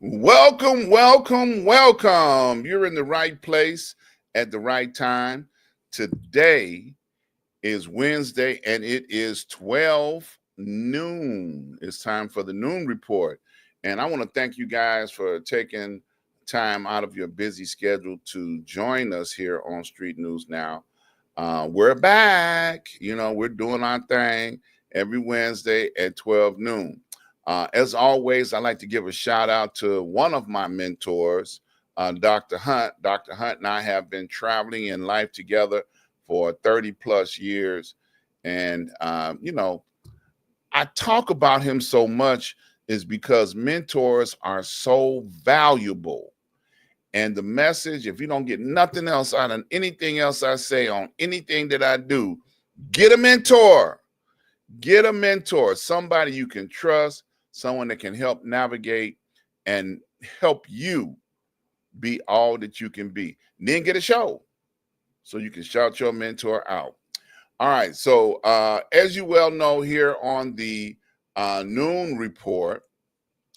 Welcome, welcome, welcome. You're in the right place at the right time. Today is Wednesday and it is 12 noon. It's time for the noon report. And I want to thank you guys for taking time out of your busy schedule to join us here on Street News Now. We're back. We're doing our thing every Wednesday at 12 noon. As always, I like to give a shout out to one of my mentors, Dr. Hunt. Dr. Hunt and I have been traveling in life together for 30 plus years. And, I talk about him so much is because mentors are so valuable. And the message, if you don't get nothing else out of anything else I say on anything that I do, get a mentor. Get a mentor, somebody you can trust, someone that can help navigate and help you be all that you can be. And then get a show so you can shout your mentor out. All right. So as you well know, here on the noon report,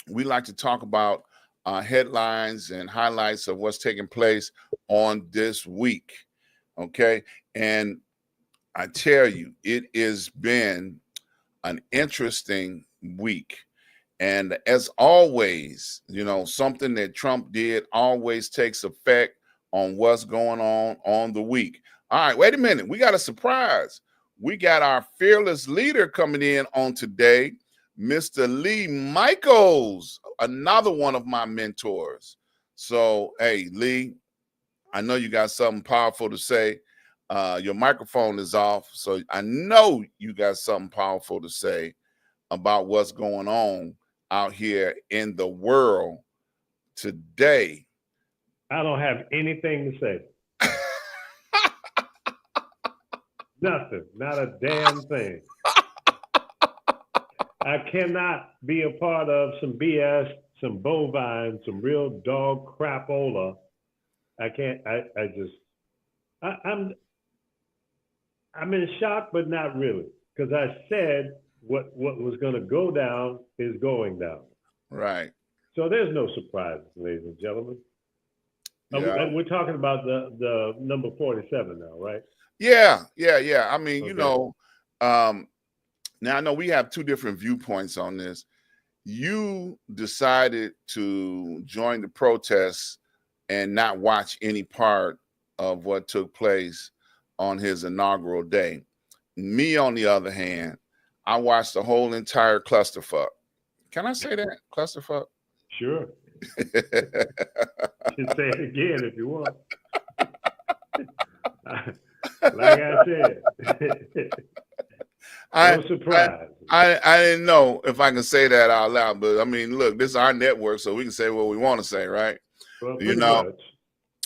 we like to talk about headlines and highlights of what's taking place on this week. Okay. And I tell you, it has been an interesting week. And as always, something that Trump did always takes effect on what's going on the week. All right, wait a minute. We got a surprise. We got our fearless leader coming in on today, Mr. Lee Michaels, another one of my mentors. So, hey, Lee, I know you got something powerful to say. Your microphone is off, so I know you got something powerful to say about what's going on out here in the world today. I don't have anything to say. Nothing. Not a damn thing. I cannot be a part of some BS, some bovine, some real dog crapola. I can't. I'm in shock, but not really, because I said what was going to go down is going down. Right. So there's no surprises, ladies and gentlemen. Yeah. We're talking about the number 47 now, right? Yeah. I mean, Okay. now I know we have two different viewpoints on this. You decided to join the protests and not watch any part of what took place on his inaugural day. Me, on the other hand, I watched the whole entire clusterfuck. Can I say that? Clusterfuck? Sure. You can say it again if you want. Like I said, no surprise. I didn't know if I can say that out loud, but I mean, look, this is our network, so we can say what we want to say, right? Well, pretty much.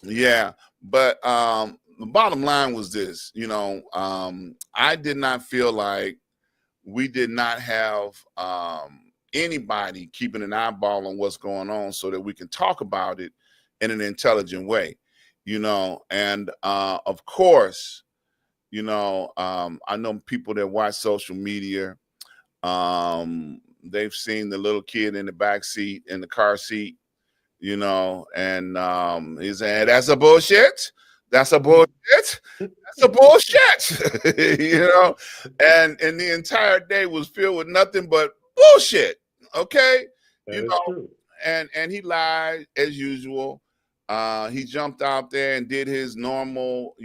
Yeah. But the bottom line was this, I did not feel like we did not have anybody keeping an eyeball on what's going on so that we can talk about it in an intelligent way, and of course, I know people that watch social media. They've seen the little kid in the back seat, in the car seat, and he's saying, that's a bullshit. That's a bullshit. That's a bullshit. And the entire day was filled with nothing but bullshit. Okay. That is true. And he lied as usual. He jumped out there and did his normal,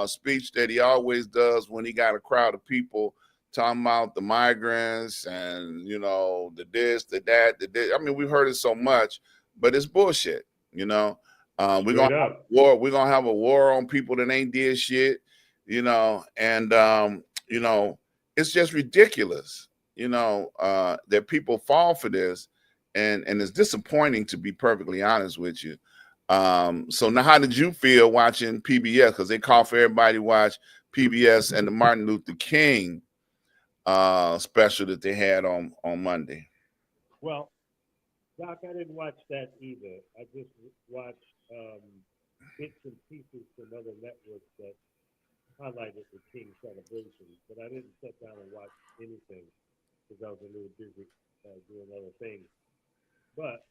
speech that he always does when he got a crowd of people talking about the migrants and, the this, the that, the this. I mean, we've heard it so much, but it's bullshit. We're gonna have war. We're gonna have a war on people that ain't did shit, and it's just ridiculous, that people fall for this, and it's disappointing, to be perfectly honest with you. So now, how did you feel watching PBS? Because they call for everybody to watch PBS and the Martin Luther King special that they had on Monday. Well, Doc, I didn't watch that either. I just watched bits and pieces from other networks that highlighted the King celebration, but I didn't sit down and watch anything because I was a little busy doing other things. But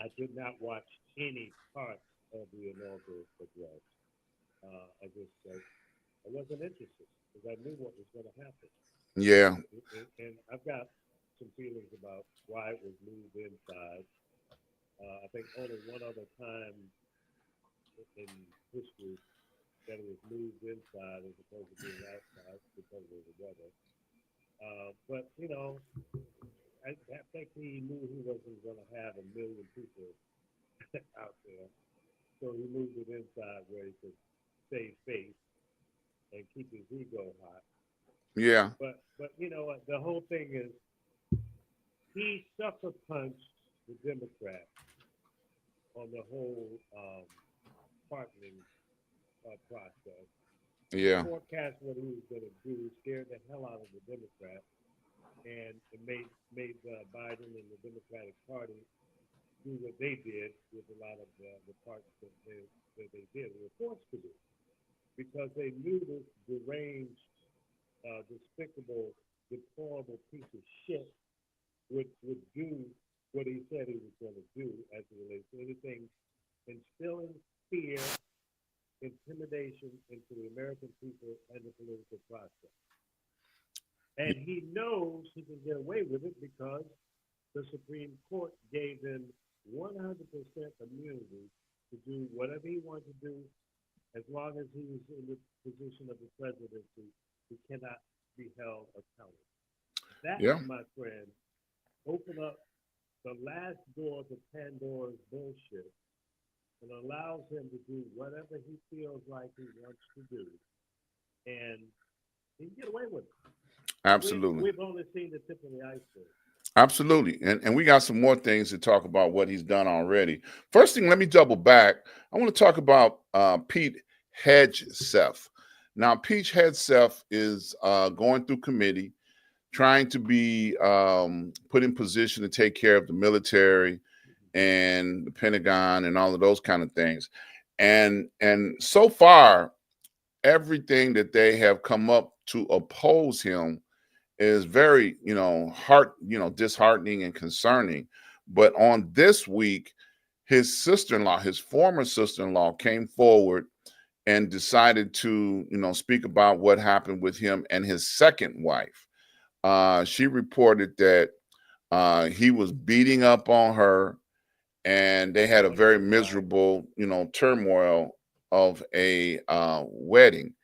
I did not watch any parts of the inaugural address. I wasn't interested because I knew what was going to happen. Yeah. And I've got some feelings about why it was moved inside. I think only one other time in history that it was moved inside as opposed to being outside because of the weather. But I think he knew he wasn't going to have a million people out there, so he moved it inside where he could save face and keep his ego hot. Yeah. But you know what? The whole thing is he sucker punched the Democrats on the whole pardoning process. Yeah. Forecast what he was going to do, scared the hell out of the Democrats, and it made Biden and the Democratic Party do what they did with a lot of the parts that they did. They were forced to do because they knew this deranged, despicable, deplorable piece of shit would do what he said he was going to do as it relates to anything instilling fear, intimidation into the American people and the political process. And he knows he can get away with it because the Supreme Court gave him 100% immunity to do whatever he wanted to do as long as he was in the position of the presidency. He cannot be held accountable. That, Yeah. my friend, open up the last door to Pandora's bullshit and allows him to do whatever he feels like he wants to do, and he can get away with it. Absolutely. We've only seen the tip of the iceberg. Absolutely. And we got some more things to talk about what he's done already. First thing, let me double back. I want to talk about Pete Hegseth. Now, Pete Hegseth is going through committee, trying to be put in position to take care of the military and the Pentagon and all of those kind of things. And so far, everything that they have come up to oppose him is very, disheartening and concerning. But on this week, his sister-in-law, his former sister-in-law, came forward and decided to, speak about what happened with him and his second wife. She reported that he was beating up on her, and they had a very miserable, turmoil of a wedding.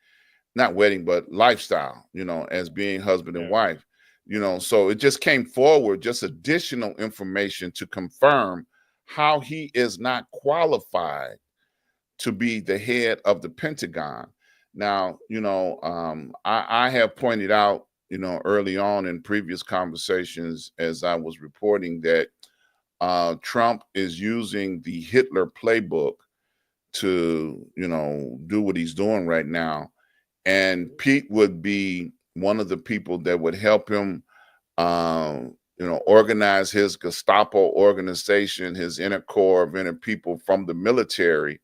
Not wedding, but lifestyle, as being husband and wife, so it just came forward, just additional information to confirm how he is not qualified to be the head of the Pentagon. Now, I have pointed out, early on in previous conversations as I was reporting that Trump is using the Hitler playbook to, do what he's doing right now. And Pete would be one of the people that would help him, organize his Gestapo organization, his inner core of inner people from the military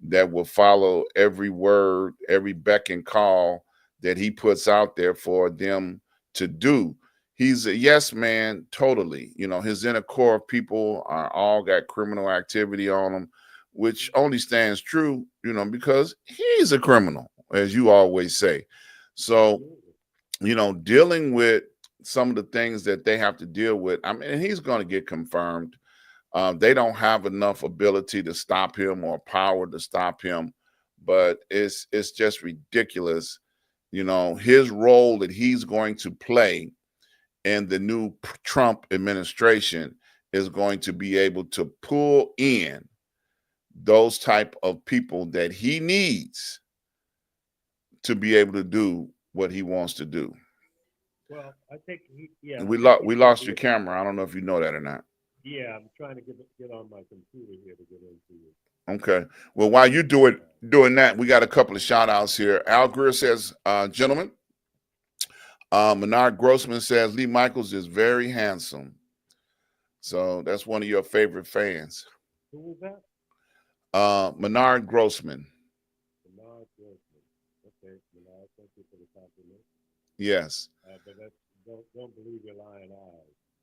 that will follow every word, every beck and call that he puts out there for them to do. He's a yes man, totally. His inner core of people are all got criminal activity on them, which only stands true, because he's a criminal, as you always say. So, dealing with some of the things that they have to deal with, I mean, he's going to get confirmed. They don't have enough ability to stop him or power to stop him, but it's just ridiculous. His role that he's going to play in the new Trump administration is going to be able to pull in those type of people that he needs to be able to do what he wants to do. Well, I think And we lost your camera. I don't know if you know that or not. Yeah, I'm trying to get on my computer here to get into it. Okay. Well, while you're doing that, we got a couple of shout outs here. Al Greer says, gentlemen, Menard Grossman says Lee Michaels is very handsome. So that's one of your favorite fans. Who was that? Menard Grossman. Menard Grossman. Okay, Menard, thank you for the compliment. Yes. But don't believe your lying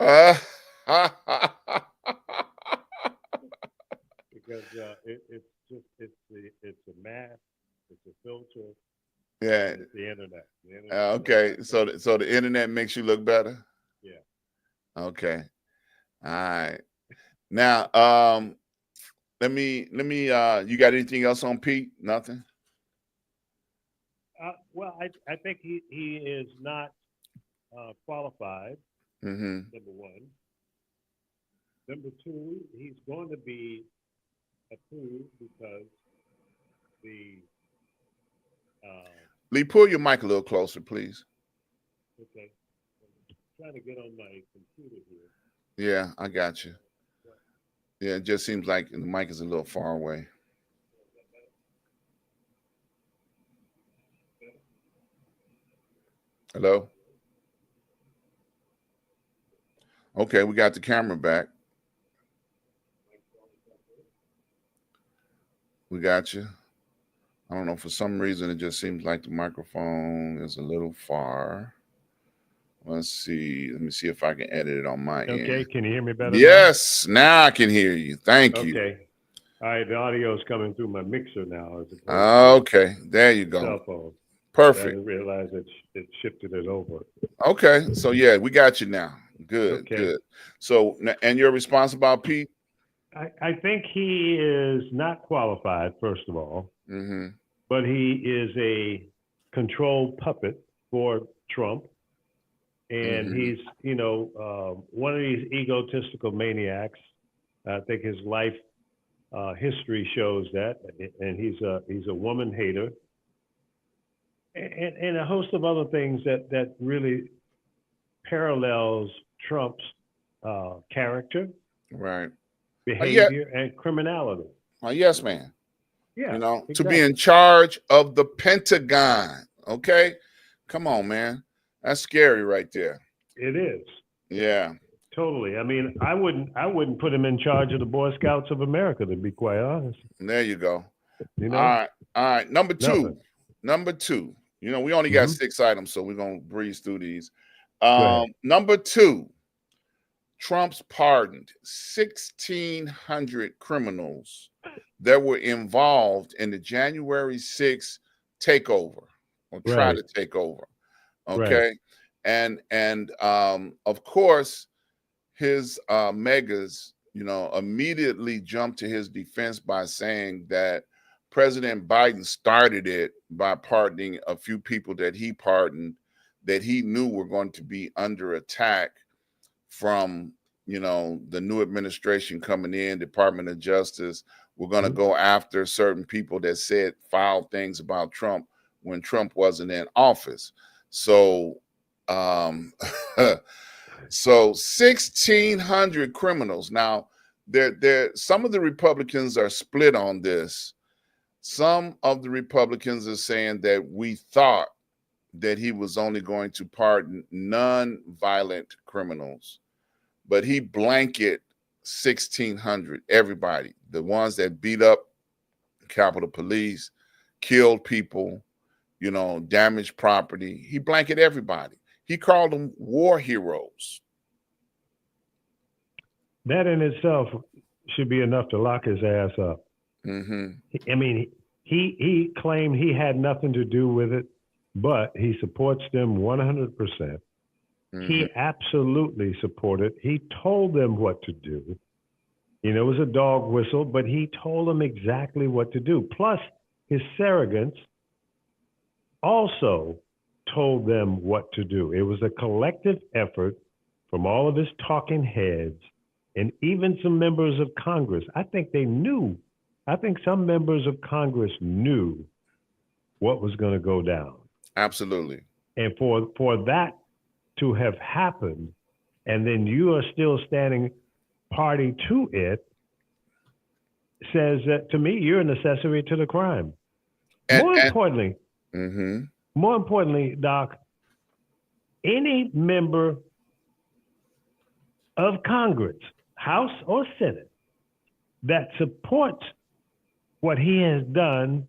eyes. because it's a mask, it's a filter, Yeah. and it's the internet. The internet Okay. So the internet makes you look better. yeah. Okay. All right. Now, let me. You got anything else on Pete? Nothing. Well, I think he is not qualified. Mm-hmm. Number one. Number two, he's going to be approved because the Lee, pull your mic a little closer, please. okay. I'm trying to get on my computer here. Yeah, I got you. Yeah, it just seems like the mic is a little far away. Hello? Okay, we got the camera back. We got you. I don't know, for some reason, it just seems like the microphone is a little far. Let's see. Let me see if I can edit it on my end. Okay, can you hear me better Yes, now I can hear you. Thank now? you. Okay. All right, the audio is coming through my mixer now. Okay, there you go. Cell phone. Perfect. I didn't realize it shifted it over. Okay, so yeah, we got you now. Good, Okay. good. So, and your response about Pete? I think he is not qualified, first of all, Mm-hmm. but he is a controlled puppet for Trump. And he's, one of these egotistical maniacs. I think his life history shows that, and he's a woman hater, and a host of other things that really parallels Trump's character, Right. behavior, and criminality. Yes, man. Yeah, To exactly. be in charge of the Pentagon. Okay, come on, man. That's scary right there. It is. Yeah. Totally. I mean, I wouldn't put him in charge of the Boy Scouts of America, to be quite honest. There you go. You know. All right. Number two. Nothing. Number two. We only got 6 items, so we're gonna breeze through these. Number two. Trump's pardoned 1,600 criminals that were involved in the January 6th takeover or try to take over. Okay. Right. And of course, his megas, immediately jumped to his defense by saying that President Biden started it by pardoning a few people that he pardoned that he knew were going to be under attack from the new administration coming in, Department of Justice. We're going to go after certain people that said foul things about Trump when Trump wasn't in office. So so 1,600 criminals. Now there some of the Republicans are split on this. Some of the Republicans are saying that we thought that he was only going to pardon non-violent criminals, but he blanket 1,600, everybody, the ones that beat up Capitol Police, killed people, damaged property. He blanket everybody. He called them war heroes. That in itself should be enough to lock his ass up. Mm-hmm. I mean, he claimed he had nothing to do with it, but he supports them 100%. Mm-hmm. He absolutely supported. He told them what to do. It was a dog whistle, but he told them exactly what to do. Plus, his surrogates also told them what to do. It was a collective effort from all of his talking heads and even some members of Congress. I think they knew. I think some members of Congress knew what was going to go down. Absolutely. And for that to have happened, and then you are still standing party to it, says that, to me, you're an accessory to the crime. More importantly, Doc, any member of Congress, House or Senate, that supports what he has done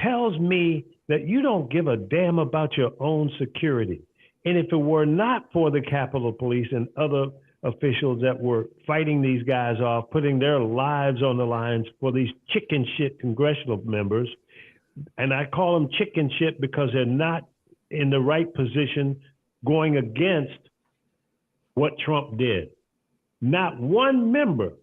tells me that you don't give a damn about your own security. And if it were not for the Capitol Police and other officials that were fighting these guys off, putting their lives on the lines for these chicken shit congressional members. And I call them chicken shit because they're not in the right position going against what Trump did. Not one member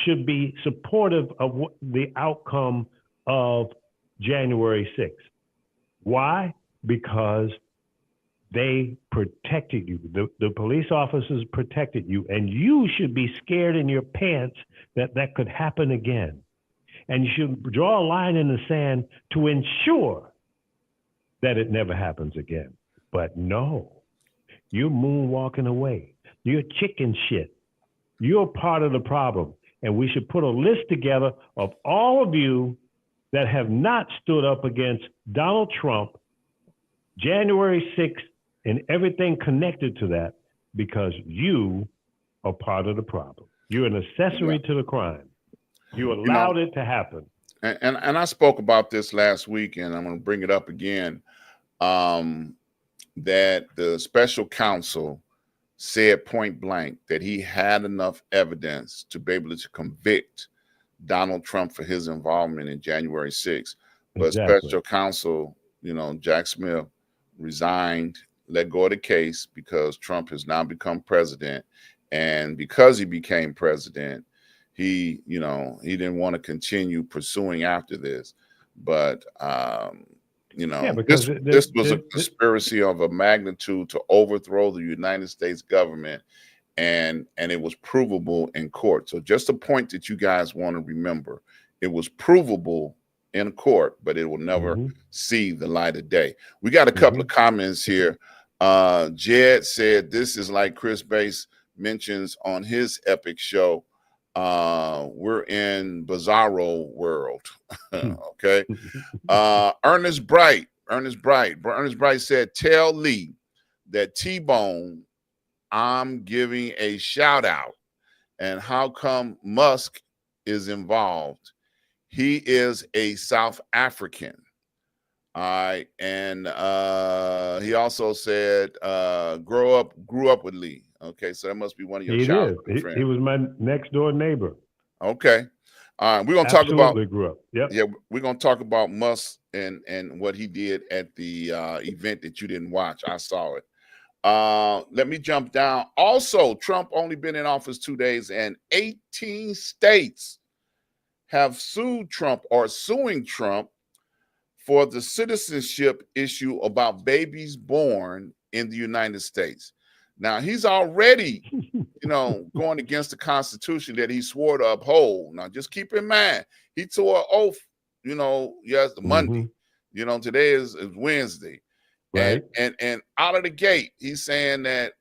should be supportive of the outcome of January 6th. Why? Because they protected you. The police officers protected you, and you should be scared in your pants that that could happen again. And you should draw a line in the sand to ensure that it never happens again. But no, you're moonwalking away. You're chicken shit. You're part of the problem. And we should put a list together of all of you that have not stood up against Donald Trump, January 6th, and everything connected to that, because you are part of the problem. You're an accessory to the crime. You allowed it to happen. And I spoke about this last week, and I'm going to bring it up again, that the special counsel said point blank that he had enough evidence to be able to convict Donald Trump for his involvement in January 6th. But Exactly. special counsel, Jack Smith, resigned, let go of the case because Trump has now become president. And because he became president, he didn't want to continue pursuing after this. But, this was a conspiracy of a magnitude to overthrow the United States government, and it was provable in court. So just a point that you guys want to remember, it was provable in court, but it will never see the light of day. We got a couple of comments here. Jed said, this is like Chris Bass mentions on his epic show, we're in bizarro world. Okay. Ernest Bright said, tell Lee that T-Bone, I'm giving a shout out. And how come Musk is involved? He is a South African. All right. And he also said, grew up with Lee. Okay, so that must be one of your childhood friends. He was my next door neighbor. Okay. We're gonna talk about grew up. Yep. Yeah, we're gonna talk about Musk and what he did at the event that you didn't watch. I saw it. Let me jump down. Also, Trump only been in office 2 days, and 18 states have sued Trump or suing Trump for the citizenship issue about babies born in the United States. Now, he's already, going against the Constitution that he swore to uphold. Now, just keep in mind, he tore an oath, yes, Monday. Today is Wednesday. Right. And out of the gate, he's saying that,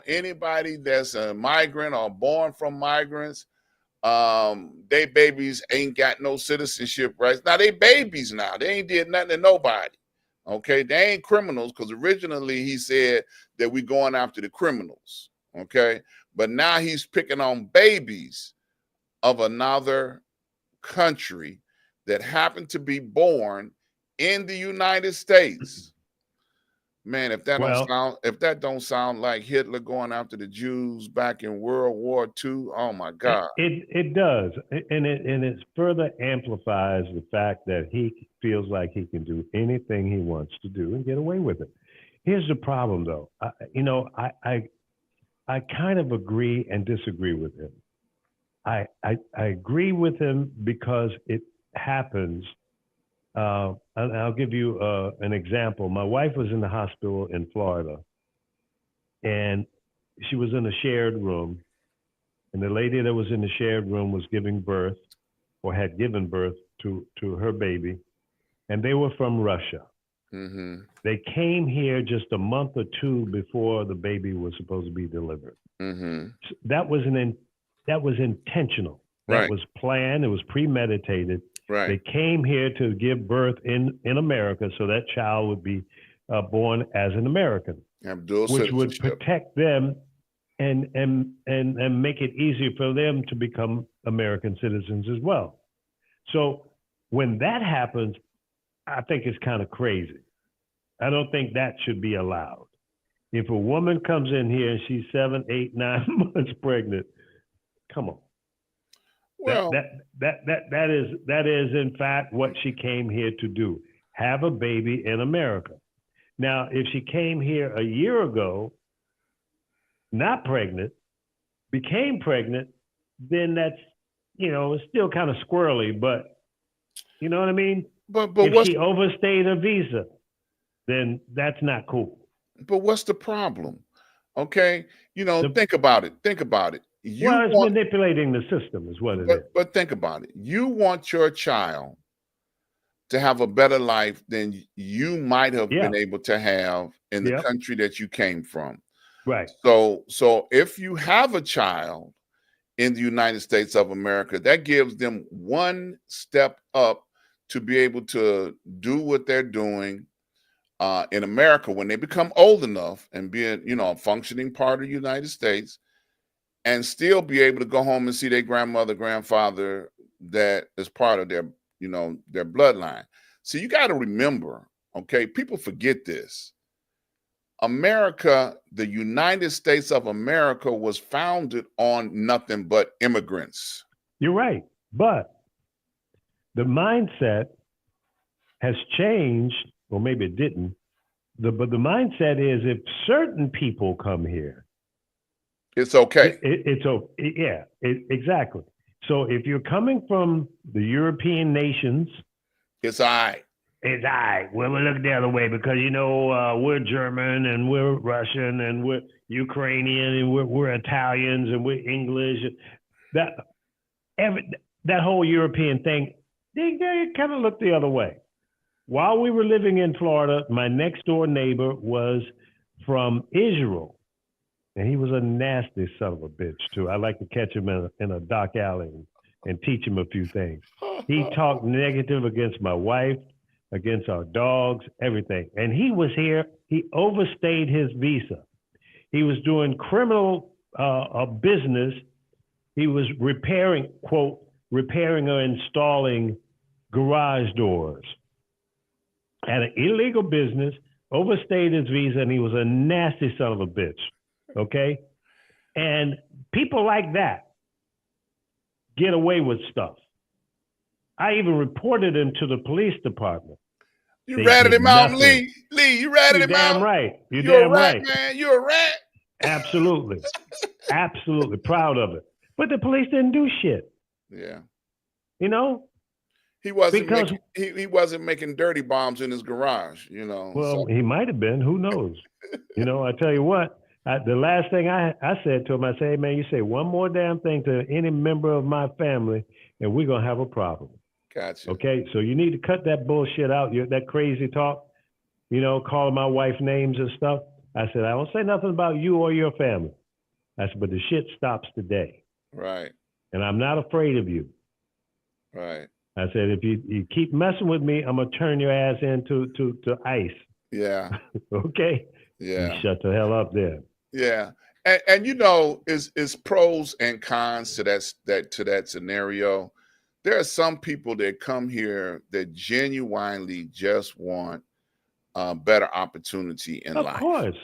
anybody that's a migrant or born from migrants, they babies ain't got no citizenship rights. Now, they babies now. They ain't did nothing to nobody. Okay, they ain't criminals, because originally he said that we going after the criminals. Okay, but now he's picking on babies of another country that happen to be born in the United States. Man, if that don't sound like Hitler going after the Jews back in World War II, oh my God! It does, and it further amplifies the fact that he feels like he can do anything he wants to do and get away with it. Here's the problem, though. I kind of agree and disagree with him. I agree with him because it happens. And I'll give you an example. My wife was in the hospital in Florida, and she was in a shared room, and the lady that was in the shared room was giving birth, or had given birth to her baby, and they were from Russia. They came here just a month or two before the baby was supposed to be delivered. So that was intentional. That was planned. It was premeditated. Right. They came here to give birth in America, so that child would be born as an American, which would protect them and make it easier for them to become American citizens as well. So when that happens, I think it's kind of crazy. I don't think that should be allowed. If a woman comes in here and she's 7, 8, 9 months pregnant, come on. Well, That is in fact what she came here to do. Have a baby in America. Now, if she came here a year ago, not pregnant, became pregnant, then that's, it's still kind of squirrely, but you know what I mean? but If she overstayed her visa, then that's not cool. But what's the problem? Okay, think about it. Think about it. It's manipulating the system, is what it is. But think about it. You want your child to have a better life than you might have been able to have in the country that you came from. Right. So if you have a child in the United States of America, that gives them one step up to be able to do what they're doing in America when they become old enough and be a functioning part of the United States, and still be able to go home and see their grandmother, grandfather that is part of their bloodline. So you got to remember, okay, people forget this. America, the United States of America, was founded on nothing but immigrants. You're right. But the mindset has changed, or maybe it didn't. But the mindset is if certain people come here, it's okay. Exactly. So if you're coming from the European nations, it's all right. It's all right. Well, we look the other way because, we're German and we're Russian and we're Ukrainian and we're Italians and we're English. That whole European thing, they kind of look the other way. While we were living in Florida, my next door neighbor was from Israel. And he was a nasty son of a bitch, too. I like to catch him in a dark alley and teach him a few things. He talked negative against my wife, against our dogs, everything. And he was here. He overstayed his visa. He was doing criminal business. He was repairing or installing garage doors at an illegal business, overstayed his visa, and he was a nasty son of a bitch. Okay? And people like that get away with stuff. I even reported him to the police department. You ratted him out, Lee. Lee, you ratted him out. Damn right. You're damn right, man. You're a rat. Absolutely. Absolutely. Proud of it. But the police didn't do shit. Yeah. He wasn't making dirty bombs in his garage, Well, he might have been. Who knows? I tell you what. The last thing I said to him, I said, hey, man, you say one more damn thing to any member of my family, and we're going to have a problem. Gotcha. Okay? So you need to cut that bullshit out, that crazy talk, calling my wife names and stuff. I said, I don't say nothing about you or your family. I said, but the shit stops today. Right. And I'm not afraid of you. Right. I said, if you keep messing with me, I'm going to turn your ass into ice. Yeah. Okay? Yeah. You shut the hell up there. Yeah. And is pros and cons to that scenario. There are some people that come here that genuinely just want a better opportunity in life. Of course.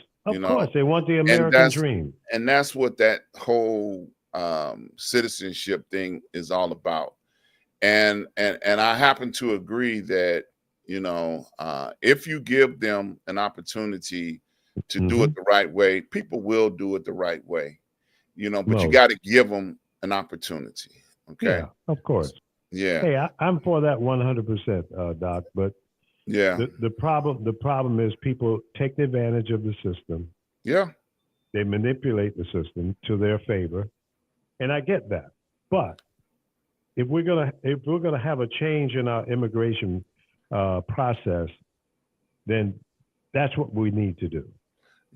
They want the American dream. And that's what that whole citizenship thing is all about. And I happen to agree that, if you give them an opportunity to do it the right way, people will do it the right way, but you got to give them an opportunity. Okay. Yeah, of course. Yeah. Hey, I'm for that 100%, Doc. But yeah, the problem is people take advantage of the system. Yeah. They manipulate the system to their favor, and I get that. But if we're gonna have a change in our immigration process, then that's what we need to do.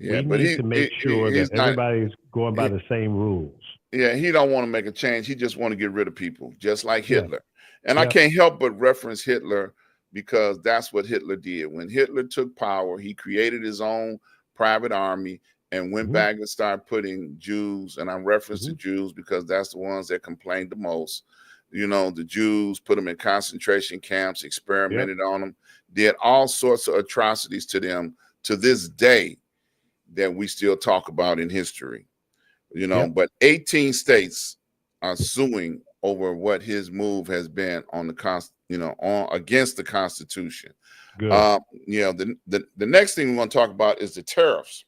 Yeah, we need to make sure that everybody's going by the same rules. Yeah, he don't want to make a change. He just want to get rid of people, just like Hitler. And I can't help but reference Hitler because that's what Hitler did. When Hitler took power, he created his own private army and went back and started putting Jews, and I'm referencing Jews because that's the ones that complained the most. The Jews, put them in concentration camps, experimented on them, did all sorts of atrocities to them. To this day, that we still talk about in history. Yep. But 18 states are suing over what his move has been on on against the Constitution. Good. The next thing we want to talk about is the tariffs.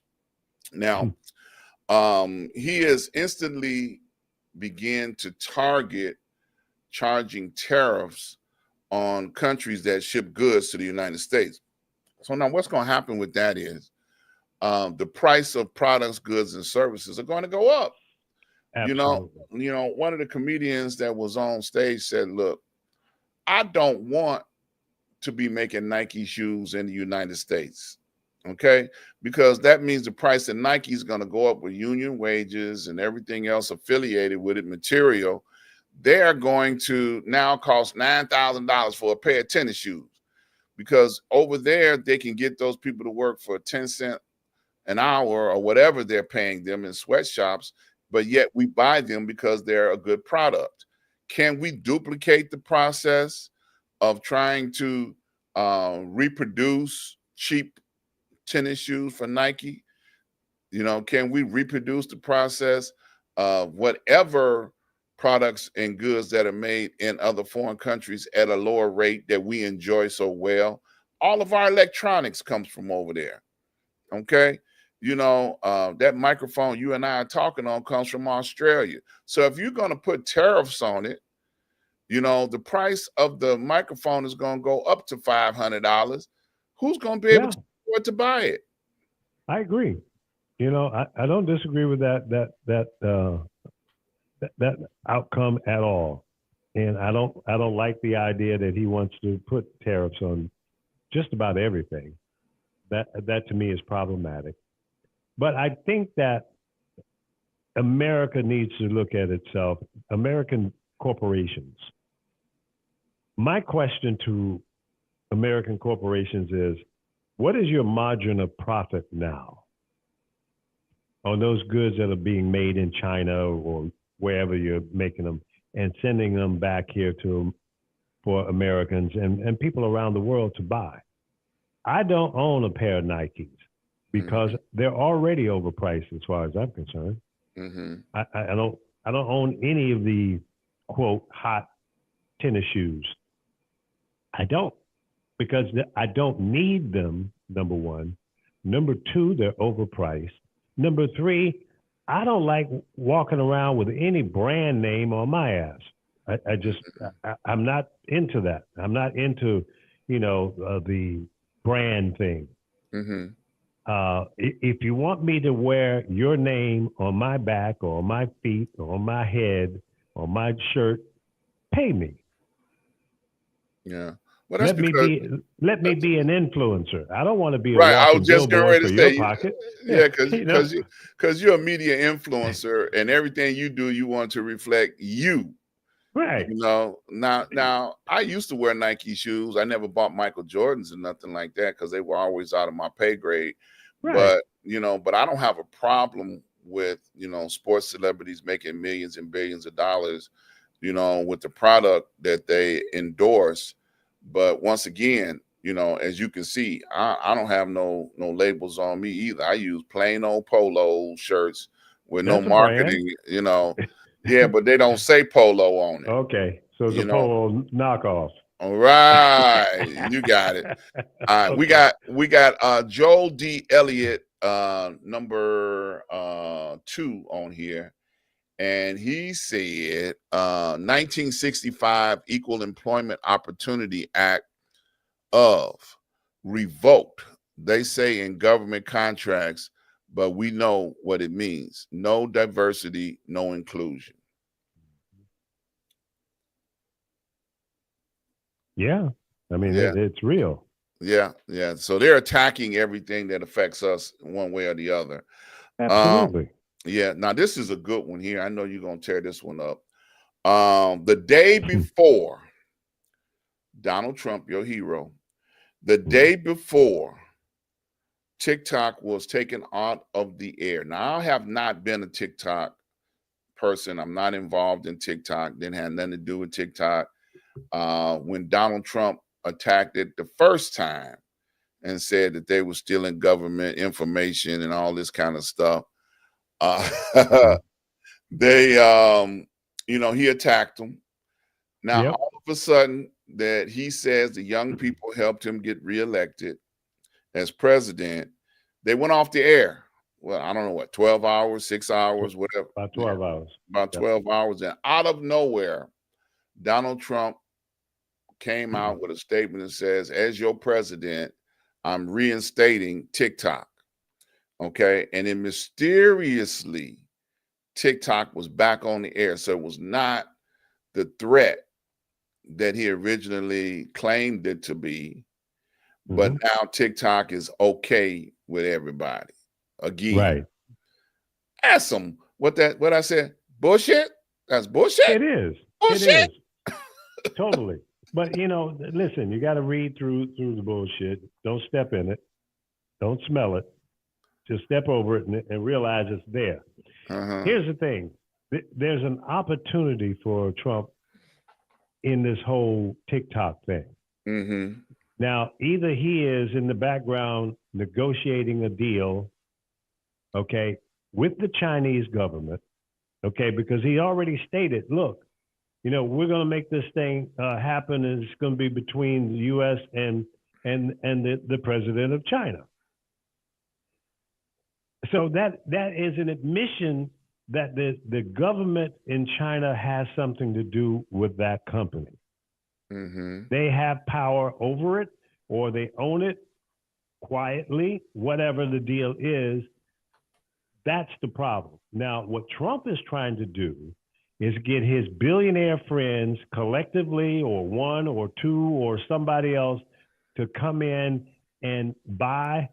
Now, he has instantly began to target charging tariffs on countries that ship goods to the United States. So now what's going to happen with that is the price of products, goods, and services are going to go up. Absolutely. One of the comedians that was on stage said, look, I don't want to be making Nike shoes in the United States. Okay, because that means the price of Nike is going to go up with union wages and everything else affiliated with it, material. They are going to now cost $9,000 for a pair of tennis shoes, because over there they can get those people to work for 10 cents an hour or whatever they're paying them in sweatshops, but yet we buy them because they're a good product. Can we duplicate the process of trying to reproduce cheap tennis shoes for Nike? Can we reproduce the process of whatever products and goods that are made in other foreign countries at a lower rate that we enjoy so well? All of our electronics comes from over there. Okay. That microphone you and I are talking on comes from Australia. So if you're going to put tariffs on it, the price of the microphone is going to go up to $500. Who's going to be able to afford to buy it? I agree. I don't disagree with that outcome at all. And I don't like the idea that he wants to put tariffs on just about everything. That to me is problematic. But I think that America needs to look at itself, American corporations. My question to American corporations is, what is your margin of profit now on those goods that are being made in China or wherever you're making them and sending them back here for Americans and people around the world to buy? I don't own a pair of Nikes because they're already overpriced as far as I'm concerned. I don't own any of the quote hot tennis shoes. I don't, because I don't need them, number one. Number two, they're overpriced. Number three, I don't like walking around with any brand name on my ass. I'm not into that. I'm not into, the brand thing. If you want me to wear your name on my back or on my feet or on my head or my shirt, pay me. Yeah. Well, that's let me be an influencer. I don't want to be a right. I walking was just getting billboard ready for to say, your pocket. Yeah, because you're a media influencer, and everything you do, you want to reflect you. Right. Now I used to wear Nike shoes. I never bought Michael Jordans or nothing like that because they were always out of my pay grade. Right. But I don't have a problem with sports celebrities making millions and billions of dollars, with the product that they endorse. But once again, as you can see, I don't have no labels on me either. I use plain old polo shirts with That's no marketing, Yeah, but they don't say polo on it. Okay. So it's a polo knockoff. All right. You got it. All right. Okay. We got Joel D. Elliott, number 2 on here. And he said 1965 Equal Employment Opportunity Act of revoked. They say in government contracts, but we know what it means. No diversity, no inclusion. Yeah. I mean, it's real. Yeah. So they're attacking everything that affects us one way or the other. Absolutely. Yeah. Now, this is a good one here. I know you're going to tear this one up. The day before, Donald Trump, your hero, the day before TikTok was taken out of the air. Now, I have not been a TikTok person. I'm not involved in TikTok. Didn't have nothing to do with TikTok. When Donald Trump attacked it the first time, and said that they were stealing government information and all this kind of stuff. They, he attacked them. Now, Yep. all of a sudden, that he says the young people helped him get reelected as president, they went off the air. Well, I don't know what, 12 hours, 6 hours, whatever. About 12 hours. About Yep. 12 hours. And out of nowhere, Donald Trump came out with a statement that says, as your president, I'm reinstating TikTok. Okay. And then mysteriously, TikTok was back on the air. So it was not the threat that he originally claimed it to be. But now TikTok is okay with everybody again. Right. That's some what I said, bullshit. That's bullshit. It is. Bullshit. It is. Totally. But listen, you got to read through the bullshit. Don't step in it. Don't smell it. Just step over it and realize it's there. Here's the thing. There's an opportunity for Trump in this whole TikTok thing. Now, either he is in the background negotiating a deal, okay, with the Chinese government, okay, because he already stated, look, we're going to make this thing happen, and it's going to be between the U.S. and the president of China. So that is an admission that the government in China has something to do with that company. They have power over it, or they own it quietly, whatever the deal is. That's the problem. Now, what Trump is trying to do is get his billionaire friends collectively, or one or two or somebody else, to come in and buy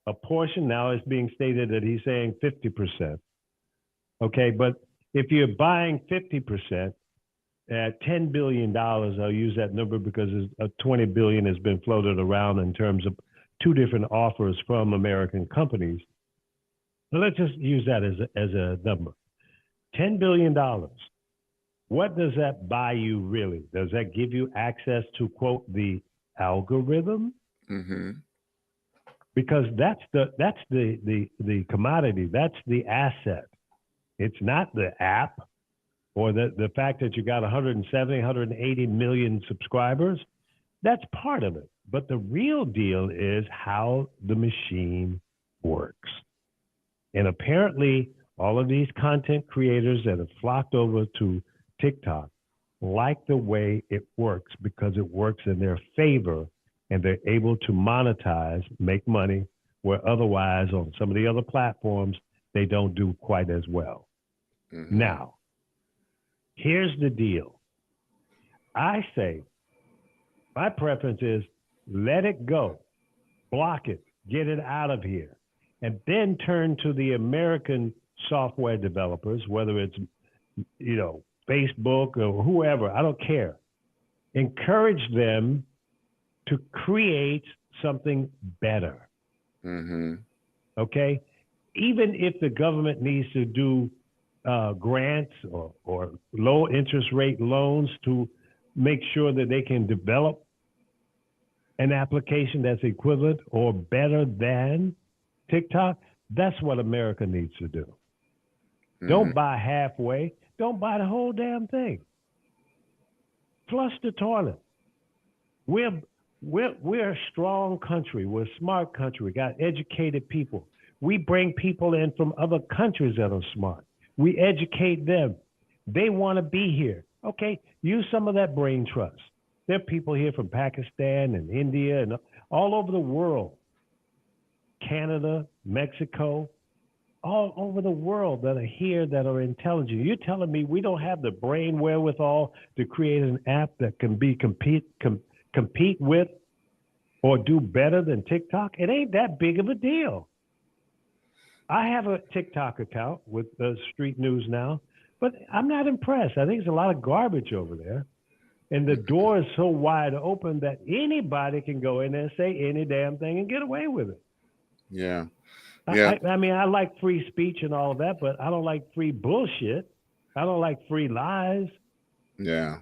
a portion. Now it's being stated that he's saying 50%. Okay, but if you're buying 50%, at $10 billion, I'll use that number because $20 billion has been floated around in terms of two different offers from American companies. So let's just use that as a number. $10 billion. What does that buy you really? Does that give you access to, quote, the algorithm? Because that's the commodity. That's the asset. It's not the app. Or the fact that you got 170, 180 million subscribers, that's part of it. But the real deal is how the machine works. And apparently, all of these content creators that have flocked over to TikTok like the way it works because it works in their favor, and they're able to monetize, make money, where otherwise on some of the other platforms, they don't do quite as well. Now, here's the deal. I say, my preference is let it go, block it, get it out of here, and then turn to the American software developers, whether it's, Facebook or whoever, I don't care. Encourage them to create something better. Okay? Even if the government needs to do grants or low interest rate loans to make sure that they can develop an application that's equivalent or better than TikTok, that's what America needs to do. Don't buy halfway. Don't buy the whole damn thing. Flush the toilet. We're a strong country. We're a smart country. We got educated people. We bring people in from other countries that are smart. We educate them. They want to be here. Okay, use some of that brain trust. There are people here from Pakistan and India and all over the world, Canada, Mexico, all over the world that are here that are intelligent. You're telling me we don't have the brain wherewithal to create an app that can be compete with or do better than TikTok? It ain't that big of a deal. I have a TikTok account with Street News Now, but I'm not impressed. I think there's a lot of garbage over there. And the door is so wide open that anybody can go in there and say any damn thing and get away with it. Yeah. I mean, I like free speech and all of that, but I don't like free bullshit. I don't like free lies. Yeah.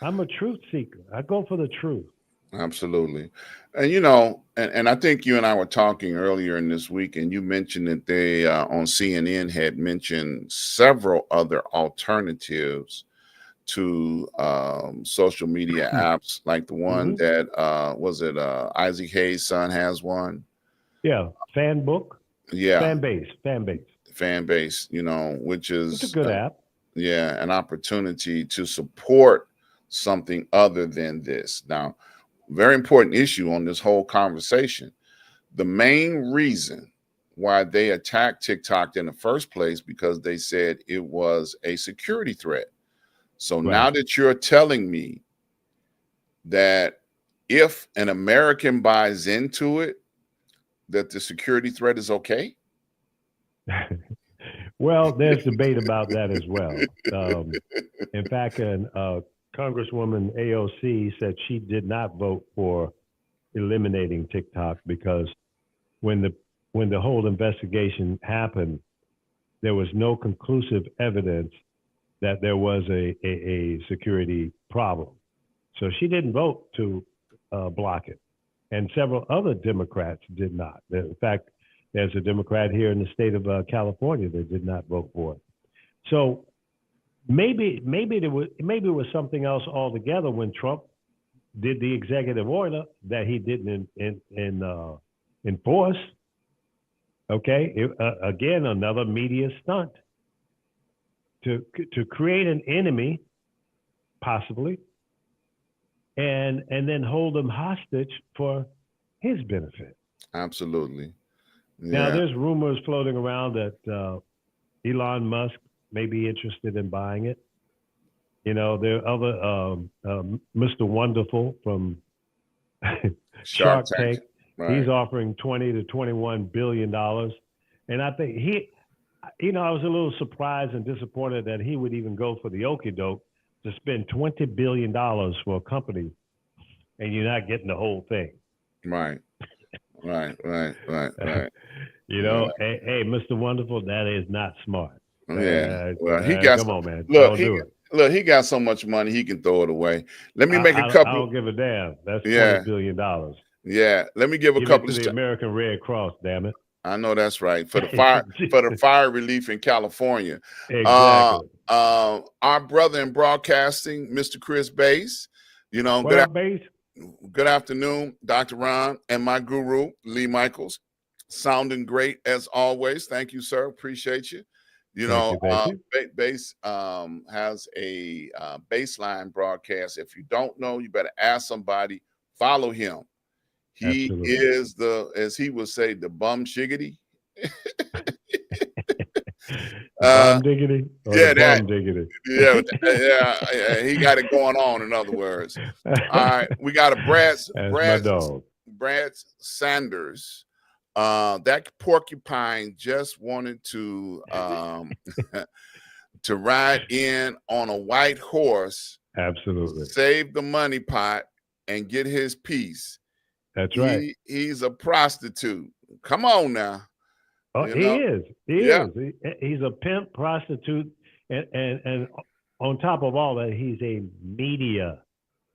I'm a truth seeker. I go for the truth. Absolutely. And I think you and I were talking earlier in this week, and you mentioned that they on CNN had mentioned several other alternatives to social media apps, like the one that was it Isaac Hayes' son has one. Yeah, fan book, Yeah, fan base, fan base. fan base, which It's a is good app. yeah, an opportunity to support something other than this. Now, very important issue on this whole conversation. The main reason why they attacked TikTok in the first place because they said it was a security threat. So now Right. that you're telling me that if an American buys into it, that the security threat is okay? Well, there's debate about that as well. In fact, Congresswoman AOC said she did not vote for eliminating TikTok because when the whole investigation happened, there was no conclusive evidence that there was a security problem. So she didn't vote to block it. And several other Democrats did not. In fact, there's a Democrat here in the state of California that did not vote for it. So maybe it was something else altogether when Trump did the executive order that he didn't enforce. Okay, again, another media stunt to create an enemy, possibly, and then hold them hostage for his benefit. Absolutely. Now, Yeah. there's rumors floating around that Elon Musk may be interested in buying it. There are other Mr. Wonderful from Shark Shark Tank. Tank. Right. He's offering $20 to $21 billion. And I think I was a little surprised and disappointed that he would even go for the okie doke to spend $20 billion for a company and you're not getting the whole thing. Right. Right. Yeah. Hey, Mr. Wonderful, that is not smart. Yeah. Well, he got come on, man. Look, do it. Look, he got so much money he can throw it away. Let me make a I couple. don't give a damn. That's Yeah. $20 billion. Yeah. Let me give a Give couple it to the American Red Cross, damn it. I know that's right. For the fire relief in California. Exactly. Our brother in broadcasting, Mr. Chris Bass. What up, Bass? Good afternoon, Dr. Ron, and my guru, Lee Michaels. Sounding great as always. Thank you, sir. Appreciate you. Thank you. Bass has a baseline broadcast. If you don't know, you better ask somebody. Follow him. He Absolutely. is as he would say, the bum shiggity. Bum diggity? Yeah, bum diggity. Yeah. He got it going on, in other words. All right. We got a Brad Sanders. That porcupine just wanted to to ride in on a white horse. Absolutely. Save the money pot and get his piece. That's right. He's a prostitute. Come on now. Oh, he is. He is. He's a pimp, prostitute, and on top of all that, he's a media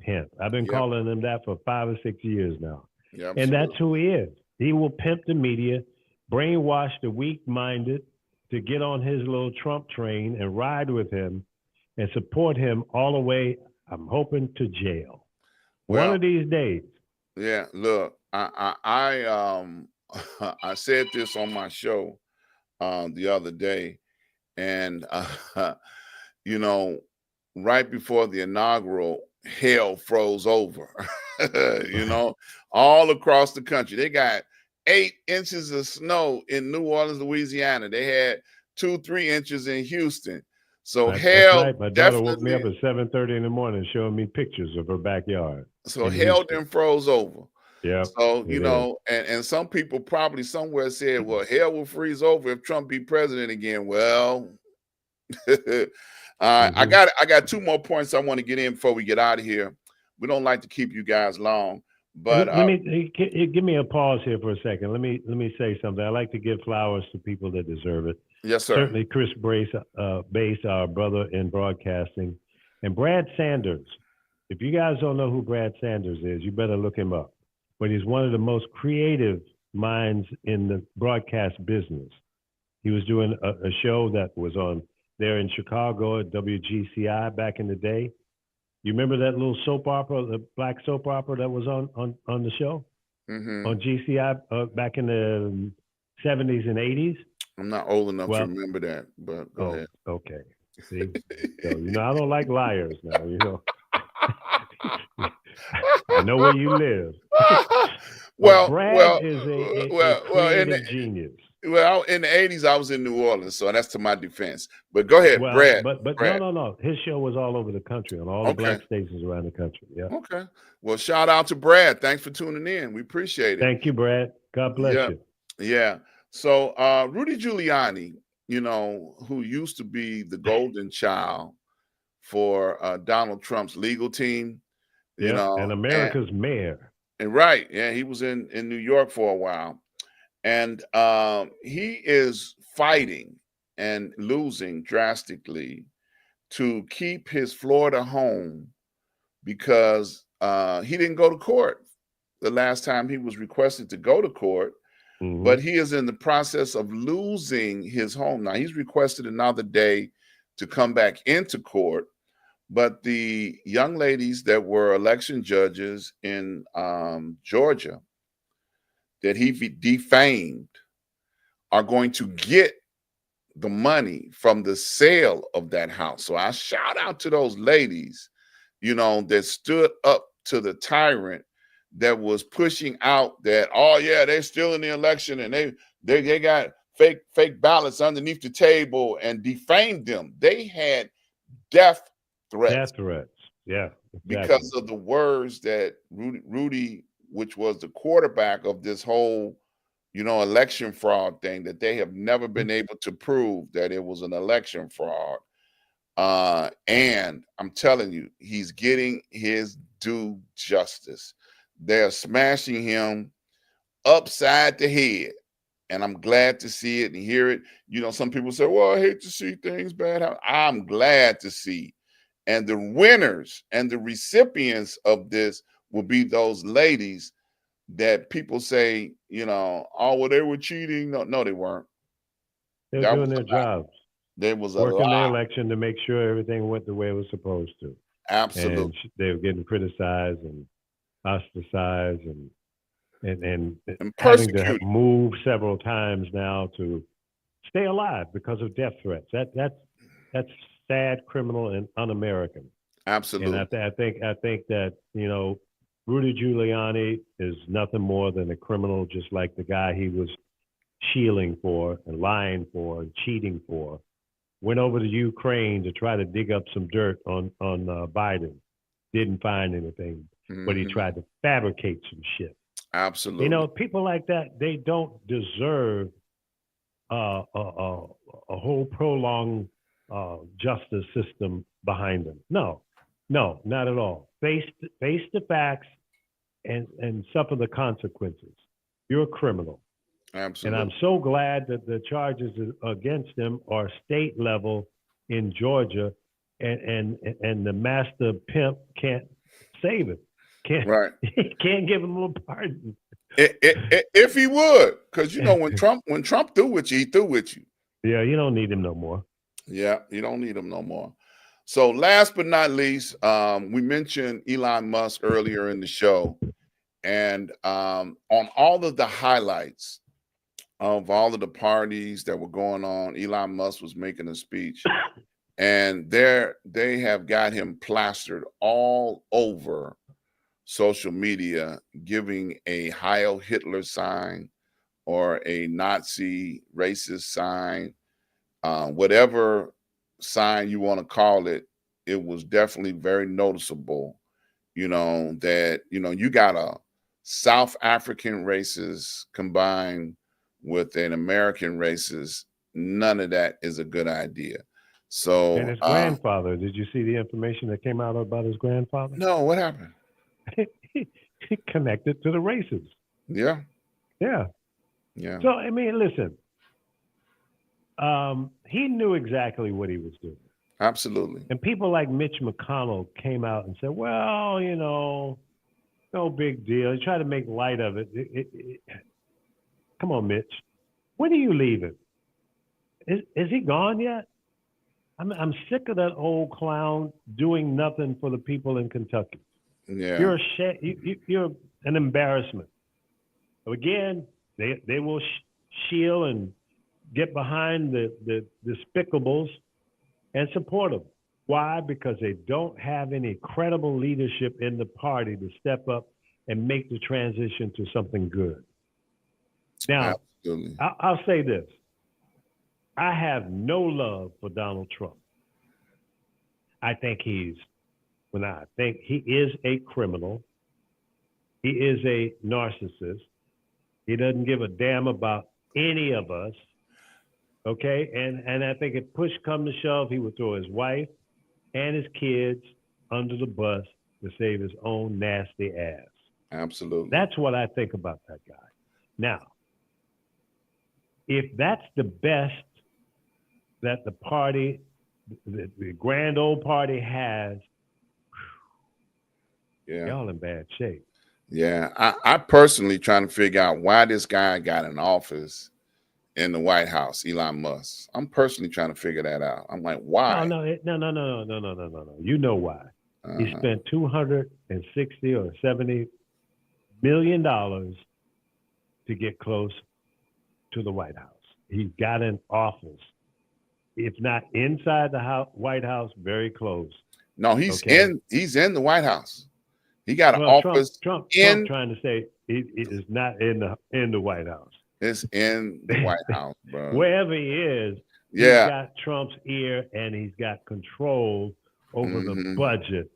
pimp. I've been calling him that for 5 or 6 years now. Yeah, and that's who he is. He will pimp the media, brainwash the weak-minded to get on his little Trump train and ride with him and support him all the way, I'm hoping, to jail. One of these days. Yeah, look, I said this on my show the other day, and right before the inaugural, hell froze over. All across the country. They got 8 inches of snow in New Orleans, Louisiana. They had 2-3 inches in Houston. So that's hell, right. My daughter woke me up at 7:30 in the morning showing me pictures of her backyard. So hell then froze over. Yeah. So, and some people probably somewhere said, well, hell will freeze over if Trump be president again. Well, I got 2 more points I want to get in before we get out of here. We don't like to keep you guys long, but let me give me a pause here for a second. Let me say something. I like to give flowers to people that deserve it. Yes, sir. Certainly Chris Bass, our brother in broadcasting, and Brad Sanders. If you guys don't know who Brad Sanders is, you better look him up. But he's one of the most creative minds in the broadcast business. He was doing a show that was on there in Chicago at WGCI back in the day. You remember that little soap opera, the black soap opera that was on the show on GCI back in the 70s and 80s? I'm not old enough to remember that, but go ahead. Okay. See? So, I don't like liars now, I know where you live. Brad is a creative genius. Well, in the 80s, I was in New Orleans, so that's to my defense. But go ahead, Brad. But Brad. No. His show was all over the country, on all the black stations around the country. Yeah. Okay. Well, shout out to Brad. Thanks for tuning in. We appreciate it. Thank you, Brad. God bless you. Yeah. So Rudy Giuliani, who used to be the golden child for Donald Trump's legal team, and America's mayor. And right. Yeah, he was in New York for a while. And he is fighting and losing drastically to keep his Florida home because he didn't go to court the last time he was requested to go to court. Mm-hmm. But he is in the process of losing his home. Now, he's requested another day to come back into court. But the young ladies that were election judges in Georgia that he defamed are going to get the money from the sale of that house. So I shout out to those ladies, that stood up to the tyrant that was pushing out that, oh yeah, they're still in the election and they got fake ballots underneath the table and defamed them. They had death threats. Death threats, yeah. Exactly. Because of the words that Rudy, which was the quarterback of this whole, election fraud thing, that they have never been able to prove that it was an election fraud. And I'm telling you, he's getting his due justice. They're smashing him upside the head. And I'm glad to see it and hear it. Some people say, well, I hate to see things bad happen. I'm glad to see. And the winners and the recipients of this will be those ladies that people say, oh, well, they were cheating. No, they weren't. They were doing their jobs. There was working the election to make sure everything went the way it was supposed to. Absolutely. And they were getting criticized and ostracized and having to move several times now to stay alive because of death threats. That's sad, criminal, and un-American. Absolutely. And I think that Rudy Giuliani is nothing more than a criminal, just like the guy he was shielding for and lying for and cheating for. Went over to Ukraine to try to dig up some dirt on Biden. Didn't find anything, but he tried to fabricate some shit. Absolutely. People like that, they don't deserve a whole prolonged justice system behind them. No, not at all. Face the facts and suffer the consequences. You're a criminal. Absolutely. And I'm so glad that the charges against him are state level in Georgia, and the master pimp can't save it. Can't give him a pardon. If he would, because when Trump threw with you, he threw with you. Yeah, you don't need him no more. Yeah, you don't need him no more. So last but not least, we mentioned Elon Musk earlier in the show, and on all of the highlights of all of the parties that were going on, Elon Musk was making a speech, and they have got him plastered all over social media, giving a Heil Hitler sign or a Nazi racist sign, whatever sign you want to call it. It was definitely very noticeable, that, you got a South African racist combined with an American racist. None of that is a good idea. So, and his grandfather, did you see the information that came out about his grandfather? No, what happened? He connected to the races. Yeah. So, I mean, listen, he knew exactly what he was doing. Absolutely. And people like Mitch McConnell came out and said, well, no big deal. He tried to make light of it. Come on, Mitch. When are you leaving? Is he gone yet? I'm sick of that old clown doing nothing for the people in Kentucky. Yeah. You're an embarrassment. Again, they will shield and get behind the despicables and support them. Why? Because they don't have any credible leadership in the party to step up and make the transition to something good. Now, Absolutely. I'll say this. I have no love for Donald Trump. I think he is a criminal. He is a narcissist. He doesn't give a damn about any of us. Okay? And I think if push come to shove, he would throw his wife and his kids under the bus to save his own nasty ass. Absolutely. That's what I think about that guy. Now, if that's the best that the party, the grand old party has, Yeah. y'all in bad shape. Yeah. I personally trying to figure out why this guy got an office in the White House, Elon Musk. I'm personally trying to figure that out. I'm like, why? No. You know why? He spent $260 or $70 million to get close to the White House. He got an office, if not inside the White House, very close. No, he's in the White House. He got an office. Trump trying to say he is not in the White House. It's in the White House, bro. Wherever he is, yeah, he's got Trump's ear and he's got control over the budget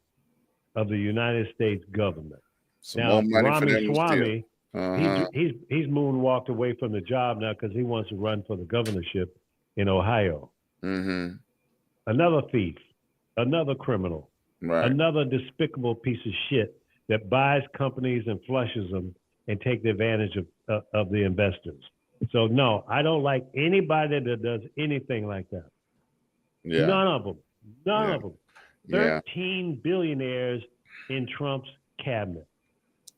of the United States government. Some more money for them Swamy, he's moonwalked away from the job now because he wants to run for the governorship in Ohio. Another thief, another criminal, another despicable piece of shit that buys companies and flushes them and take advantage of the investors. So no, I don't like anybody that does anything like that. Yeah. None of them. 13 billionaires in Trump's cabinet.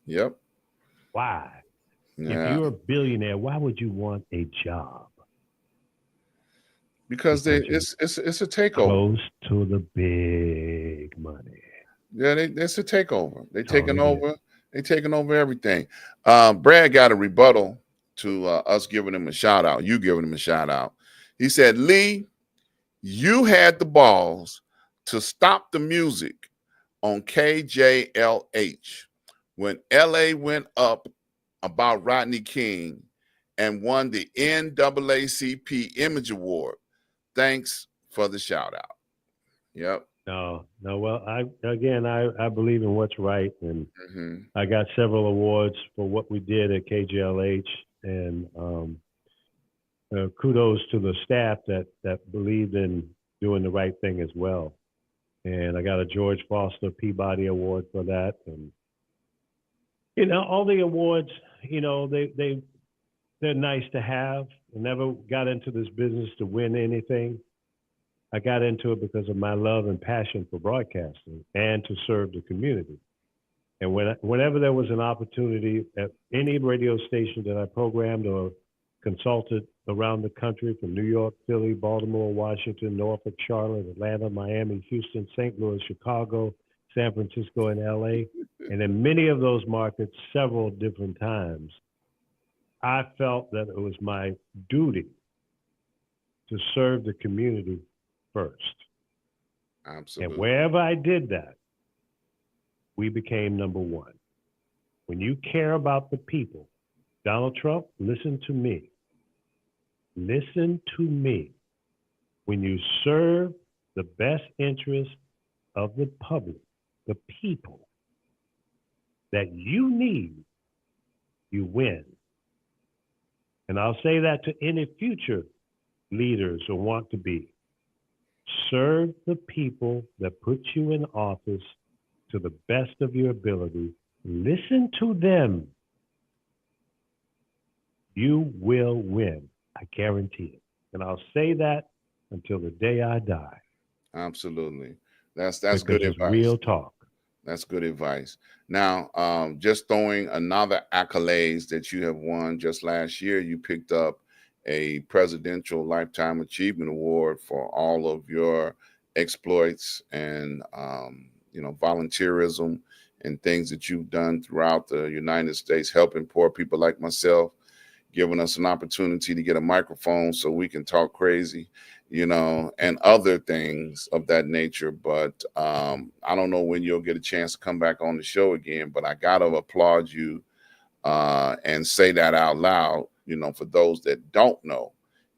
Yep. Why? Yeah. If you're a billionaire, why would you want a job? Because it's a takeover. Close to the big money. Yeah, it's a takeover. They're taking over. They're taking over everything. Brad got a rebuttal to us giving him a shout out. You giving him a shout out. He said, Lee, you had the balls to stop the music on KJLH when LA went up about Rodney King and won the NAACP Image Award. Thanks for the shout out. Yep. No. Well, I believe in what's right, and I got several awards for what we did at KJLH, and kudos to the staff that believed in doing the right thing as well. And I got a George Foster Peabody Award for that, and all the awards, they're nice to have. I never got into this business to win anything. I got into it because of my love and passion for broadcasting and to serve the community. And whenever there was an opportunity at any radio station that I programmed or consulted around the country, from New York, Philly, Baltimore, Washington, Norfolk, Charlotte, Atlanta, Miami, Houston, St. Louis, Chicago, San Francisco, and LA, and in many of those markets several different times, I felt that it was my duty to serve the community first. Absolutely. And wherever I did that, we became number one. When you care about the people, Donald Trump, listen to me. Listen to me. When you serve the best interest of the public, the people that you need, you win. And I'll say that to any future leaders who want to be. Serve the people that put you in office to the best of your ability. Listen to them. You will win. I guarantee it. And I'll say that until the day I die. Absolutely. That's because good it's advice. real talk. That's good advice. Now, just throwing another accolades that you have won just last year, you picked up a Presidential Lifetime Achievement Award for all of your exploits and, volunteerism and things that you've done throughout the United States, helping poor people like myself, giving us an opportunity to get a microphone so we can talk crazy, and other things of that nature. But I don't know when you'll get a chance to come back on the show again, but I got to applaud you and say that out loud, for those that don't know.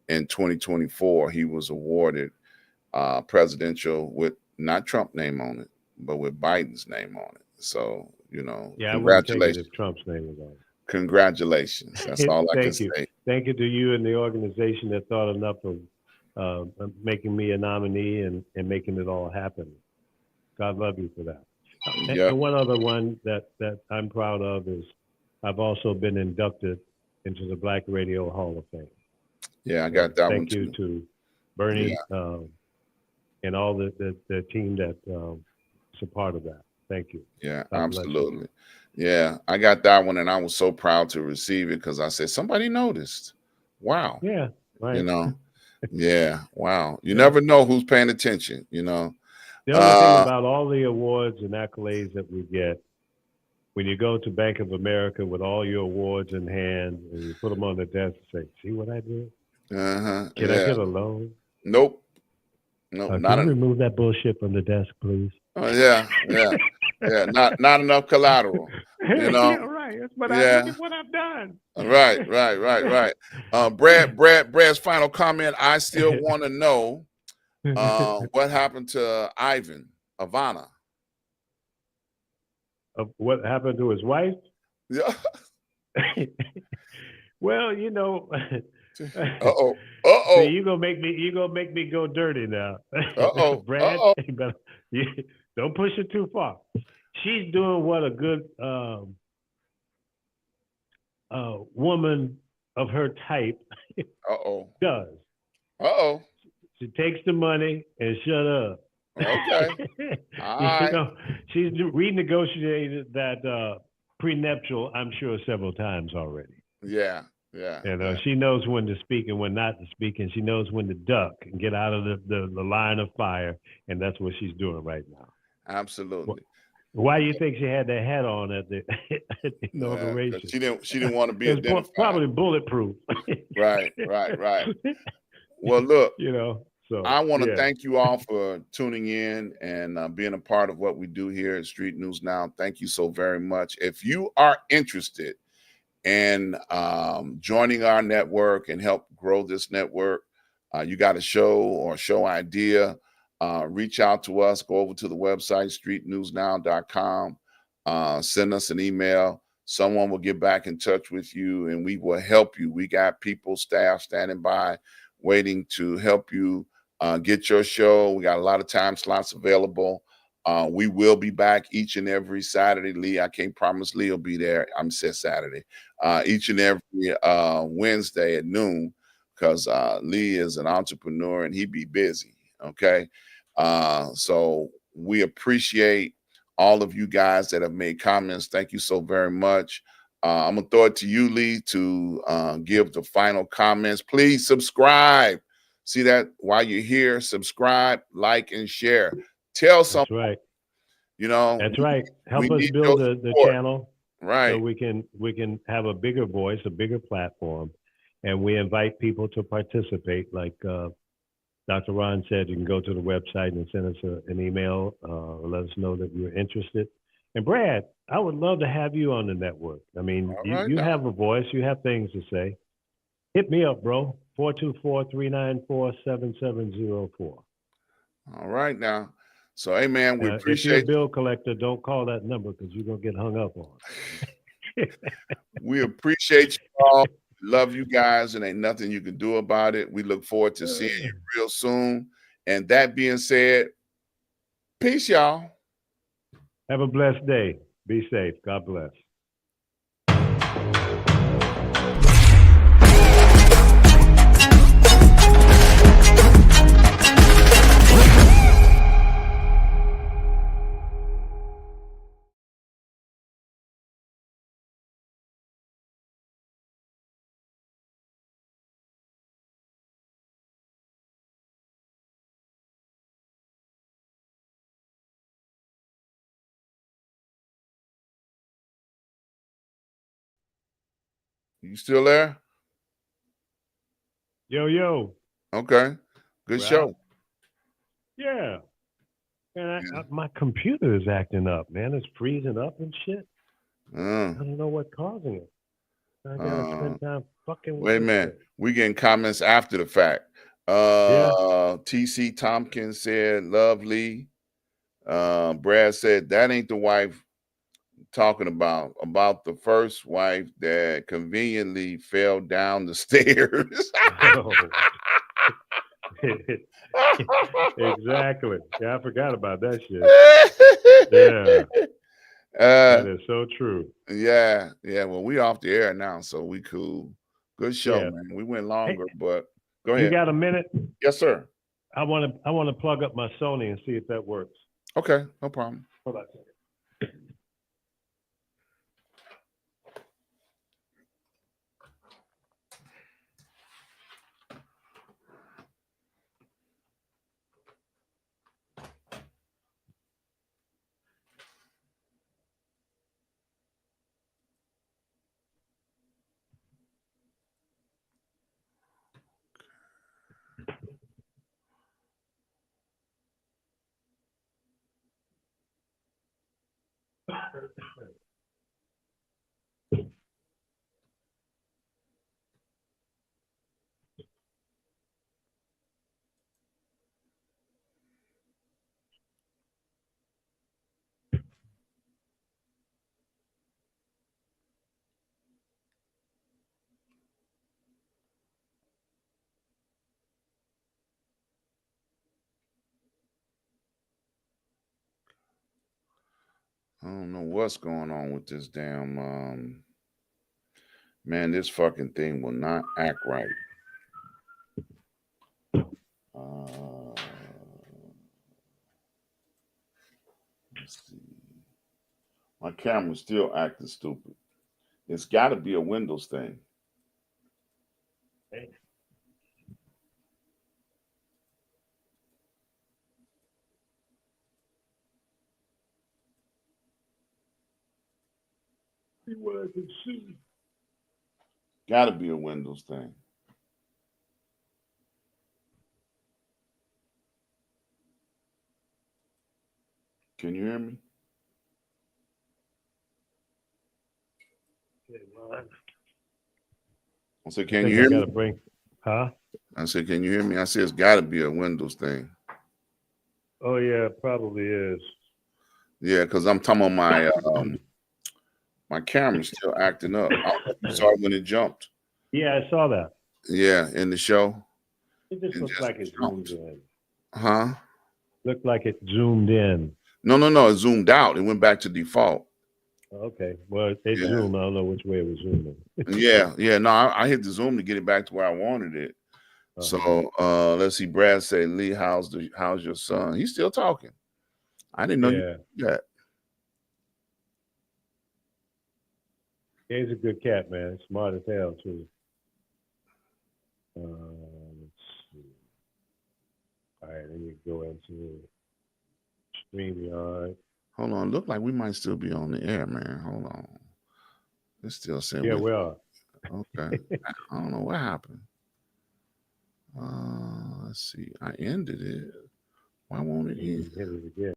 In 2024, he was awarded presidential with not Trump name on it, but with Biden's name on it. So, Yeah, I wouldn't take it congratulations. if Trump's name was on it. Congratulations. That's all I can Thank you. say. Thank you to you and the organization that thought enough of making me a nominee and making it all happen. God love you for that. Yep. And one other one that I'm proud of is I've also been inducted into the Black Radio Hall of Fame. Yeah, I got that one Thank you too. to Bernie and all the team that is a part of that. Thank you. Yeah, God bless you. absolutely. Yeah, I got that one, and I was so proud to receive it because I said somebody noticed. Wow. Yeah, right. Yeah, wow. You never know who's paying attention. The only thing about all the awards and accolades that we get, when you go to Bank of America with all your awards in hand and you put them on the desk and say, "See what I did? Can I get a loan?" Nope. No, Can not you remove that bullshit from the desk, please? yeah. Not enough collateral. Yeah, right. But look at what I've done. Right. Brad's final comment. I still want to know what happened to Ivana. What happened to his wife? Yeah. Well, Uh-oh. See, you gonna make me go dirty now. Brad, don't push it too far. She's doing what a good woman of her type does. She takes the money and shut up. Okay. All right. She's renegotiated that prenuptial, I'm sure, several times already. Yeah. She knows when to speak and when not to speak, and she knows when to duck and get out of the line of fire, and that's what she's doing right now. Absolutely. Why do you think she had that hat on at the inauguration? She didn't want to be identified. Probably bulletproof. Right. Well, look, so I want to thank you all for tuning in and being a part of what we do here at Street News Now. Thank you so very much. If you are interested in joining our network and help grow this network, you got a show or show idea, reach out to us. Go over to the website, streetnewsnow.com. Send us an email. Someone will get back in touch with you, and we will help you. We got people, staff standing by, waiting to help you get your show. We got a lot of time slots available. We will be back each and every Saturday. Lee, I can't promise Lee will be there. I'm said Saturday. Each and every Wednesday at noon, because Lee is an entrepreneur and he be busy. Okay. So we appreciate all of you guys that have made comments. Thank you so very much. I'm gonna throw it to you, Lee, to give the final comments. Please subscribe. See that while you're here, subscribe, like, and share. Tell someone. That's right. That's we, right. Help we us need build your the support. channel, Right. so we can have a bigger voice, a bigger platform, and we invite people to participate. Like Dr. Ron said, you can go to the website and send us an email, let us know that you're interested. And Brad, I would love to have you on the network. I mean, you have a voice, you have things to say. Hit me up, bro. 424-394-7704. All right now. So, hey, man, we appreciate. If you're a bill collector, don't call that number because you're going to get hung up on. We appreciate you all. Love you guys, and ain't nothing you can do about it. We look forward to seeing you real soon. And that being said, peace, y'all. Have a blessed day. Be safe. God bless. You still there? Yo. Okay. Good Ralph? show. Yeah. And Yeah. my computer is acting up, man. It's freezing up and shit. I don't know what's causing it. I gotta spend time fucking with Wait a this minute. shit. We getting comments after the fact. TC Tompkins said, lovely. Brad said, that ain't the wife talking about the first wife that conveniently fell down the stairs. Exactly. Yeah, I forgot about that shit. Yeah. That is so true. Yeah. Well, we off the air now, so we cool. Good show, Yeah. man. We went longer, Hey, but go you ahead. got a minute? Yes, sir. I want to plug up my Sony and see if that works. Okay, no problem. Hold on a second. I don't know what's going on with this damn man, this fucking thing will not act right. Let's see. My camera's still acting stupid. It's got to be a Windows thing. Hey. See what I can see. Got to be a Windows thing. Can you hear me? I said, can you hear me? Huh? I said, can you hear me? I said, it's got to be a Windows thing. Oh yeah, it probably is. Yeah, because I'm talking about my my camera's still acting up. I saw it when it jumped. Yeah, I saw that. Yeah, in the show. It just looked like it zoomed in. Huh? Looked like it zoomed in. No. It zoomed out. It went back to default. Okay. Well, it zoomed. I don't know which way it was zooming. Yeah. No, I hit the zoom to get it back to where I wanted it. So let's see. Brad say, Lee, how's your son? He's still talking. I didn't know you did that. Yeah, he's a good cat, man. Smart as hell too. Let's see. All right, then you go into StreamYard. Hold on. Look like we might still be on the air, man. Hold on. It's still saying we are. Okay. I don't know what happened. Let's see. I ended it. Why won't it end? Hit it again.